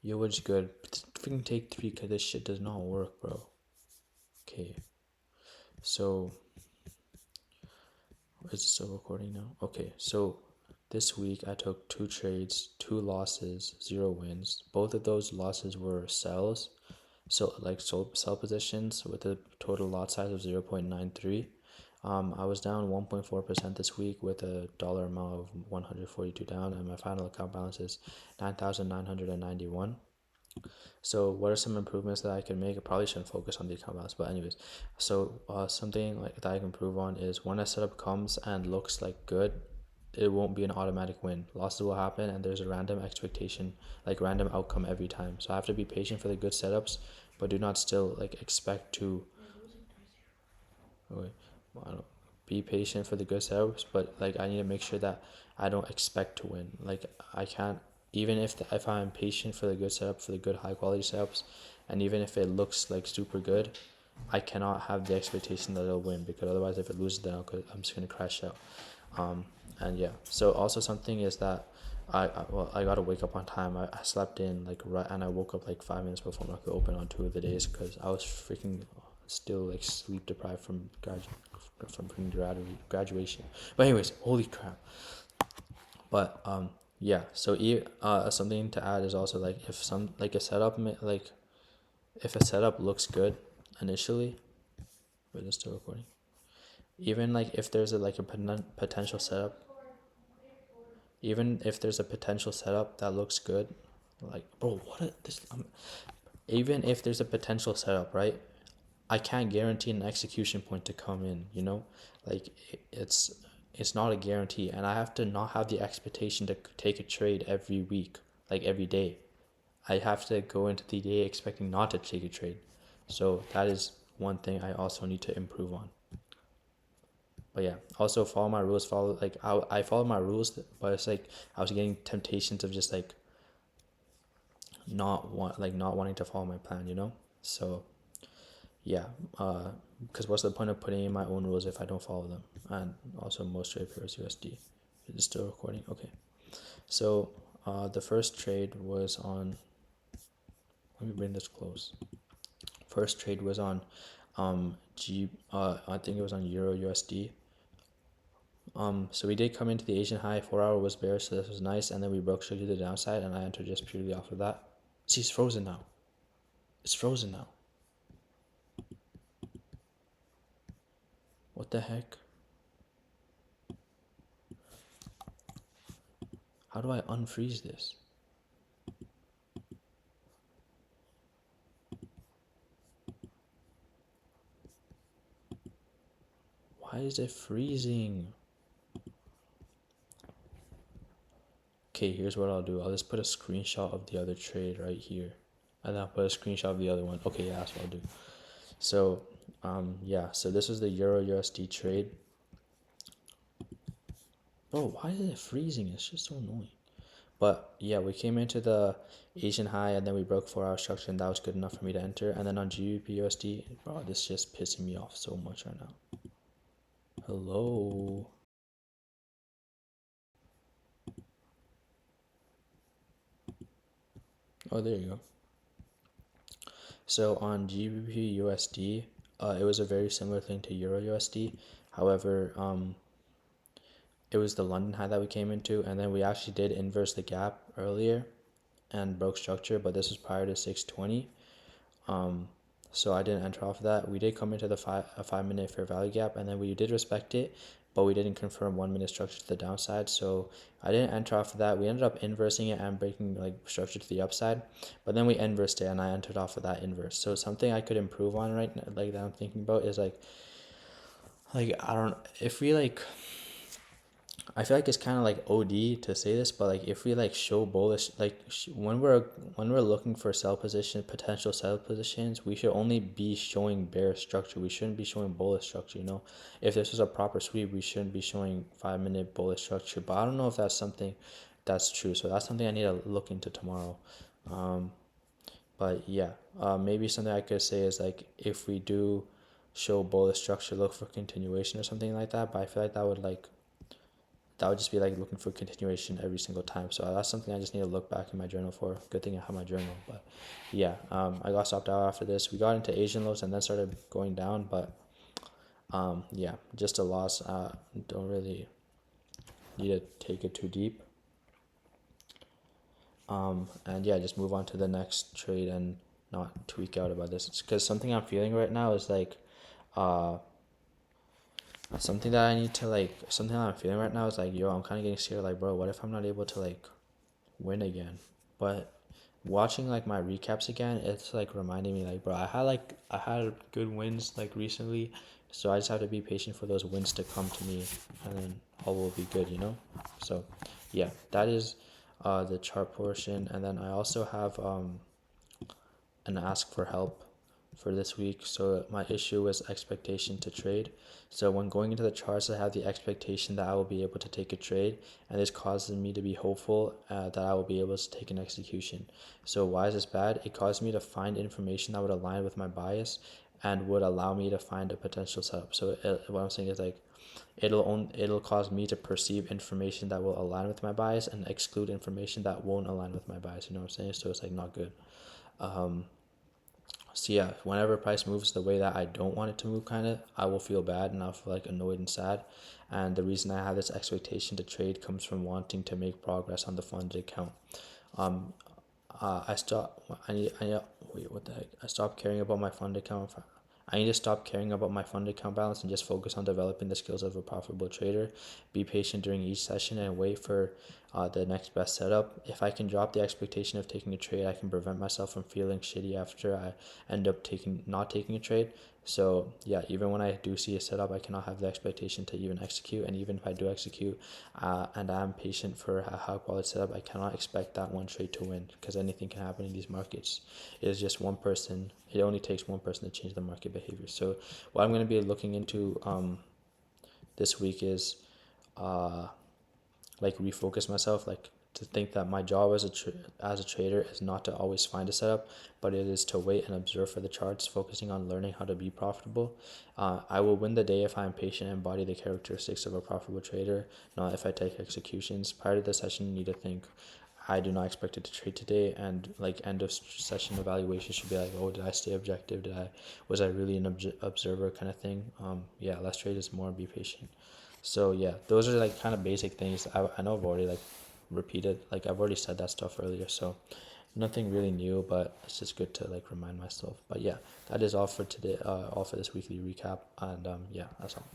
Yo, what's good? Freaking take 3 because this shit does not work, bro. Okay, so is it still recording now? Okay, so this week I took 2 trades, 2 losses, 0 wins. Both of those losses were sells, so like sell positions with a total lot size of 0.93. I was down 1.4% this week with a dollar amount of 142 down, and my final account balance is 9,991. So what are some improvements that I can make? I probably shouldn't focus on the account balance, but anyways, so something like that I can improve on is when a setup comes and looks like good, it won't be an automatic win. Losses will happen, and there's a random expectation, like random outcome every time. So I have to be patient for the good setups, but do not still like expect to. Wait, I don't be patient for the good setups, but like I need to make sure that I don't expect to win. Like I can't, even if I'm patient for the good setup, for the good high quality setups, and even if it looks like super good, I cannot have the expectation that it'll win, because otherwise if it loses, then I'm just gonna crash out. And yeah, so also something is that I gotta wake up on time. I slept in like right, and I woke up like 5 minutes before market open on 2 of the days because I was freaking still like sleep deprived from graduation. But anyways, holy crap. But yeah. So something to add is also like if some like a setup like if a setup looks good initially, wait, it's still recording. Even like if there's a potential setup, even if there's a potential setup that looks good, like bro, even if there's a potential setup, right? I can't guarantee an execution point to come in, like it's not a guarantee, and I have to not have the expectation to take a trade every week, like every day. I have to go into the day expecting not to take a trade. So that is one thing I also need to improve on. But yeah, also follow my rules. I follow my rules, but it's like I was getting temptations of just like not wanting to follow my plan. So yeah, because what's the point of putting in my own rules if I don't follow them? And also most trade pairs USD. Is it still recording? Okay. So the first trade was on. Let me bring this close. First trade was on I think it was on Euro USD. So we did come into the Asian high. 4 hour was bearish, so this was nice, and then we broke straight to the downside, and I entered just purely off of that. See, it's frozen now. It's frozen now. What the heck? How do I unfreeze this? Why is it freezing? Okay, here's what I'll do. I'll just put a screenshot of the other trade right here. And then I'll put a screenshot of the other one. Okay, yeah, that's what I'll do. So, yeah, so this was the Euro USD trade. Bro, why is it freezing? It's just so annoying. But yeah, we came into the Asian high, and then we broke 4 hour structure, and that was good enough for me to enter. And then on GBP USD, bro, this is just pissing me off so much right now. Hello. Oh, there you go. So on GBP USD, it was a very similar thing to Euro USD. However, it was the London high that we came into, and then we actually did inverse the gap earlier and broke structure, but this was prior to 620. So I didn't enter off of that. We did come into the 5 minute fair value gap, and then we did respect it, but we didn't confirm 1 minute structure to the downside. So I didn't enter off of that. We ended up inversing it and breaking like structure to the upside, but then we inversed it, and I entered off of that inverse. So something I could improve on right now, like that I'm thinking about, is like I don't, if we like, I feel like it's kind of like OD to say this, but like if we like show bullish, like when we're looking for sell position, potential sell positions, we should only be showing bear structure. We shouldn't be showing bullish structure. If this was a proper sweep, we shouldn't be showing 5 minute bullish structure. But I don't know if that's something that's true. So that's something I need to look into tomorrow. But yeah, maybe something I could say is like if we do show bullish structure, look for continuation or something like that. But I feel like that would like that would just be like looking for continuation every single time. So that's something I just need to look back in my journal for. Good thing I have my journal. But yeah, I got stopped out after this. We got into Asian lows and then started going down, but yeah, just a loss. Don't really need to take it too deep. And yeah, just move on to the next trade and not tweak out about this. Because something I'm feeling right now is like, something that I need to like, something that I'm feeling right now is like, yo, I'm kind of getting scared. Like, bro, what if I'm not able to like win again? But watching like my recaps again, it's like reminding me like, bro, I had good wins like recently, so I just have to be patient for those wins to come to me, and then all will be good, you know. So yeah, that is the chart portion. And then I also have an ask for help for this week. So my issue was expectation to trade. So when going into the charts, I have the expectation that I will be able to take a trade, and this causes me to be hopeful that I will be able to take an execution. So why is this bad? It caused me to find information that would align with my bias and would allow me to find a potential setup. So what I'm saying is like, it'll cause me to perceive information that will align with my bias and exclude information that won't align with my bias. You know what I'm saying? So it's like not good. So yeah, whenever price moves the way that I don't want it to move, kind of, I will feel bad and I'll feel like annoyed and sad. And the reason I have this expectation to trade comes from wanting to make progress on the funded account. Um, I stop. I need. Wait, what the heck? I stopped caring about my fund account. I need to stop caring about my fund account balance and just focus on developing the skills of a profitable trader. Be patient during each session and wait for the next best setup. If I can drop the expectation of taking a trade, I can prevent myself from feeling shitty after I end up not taking a trade. So yeah, even when I do see a setup, I cannot have the expectation to even execute. And even if I do execute, and I'm patient for a high quality setup, I cannot expect that one trade to win, because anything can happen in these markets. It is just one person. It only takes one person to change the market behavior. So what I'm going to be looking into this week is like refocus myself, like to think that my job as a trader is not to always find a setup, but it is to wait and observe for the charts, focusing on learning how to be profitable. I will win the day if I am patient and embody the characteristics of a profitable trader, not if I take executions. Prior to the session, you need to think, I do not expect it to trade today, and like end of session evaluation should be like, oh, did I stay objective? Was I really an observer kind of thing? Yeah, less trade is more, be patient. So yeah, those are like kind of basic things. I know I've already like repeated, like I've already said that stuff earlier, so nothing really new, but it's just good to like remind myself. But yeah, that is all for today, all for this weekly recap, and yeah, that's all.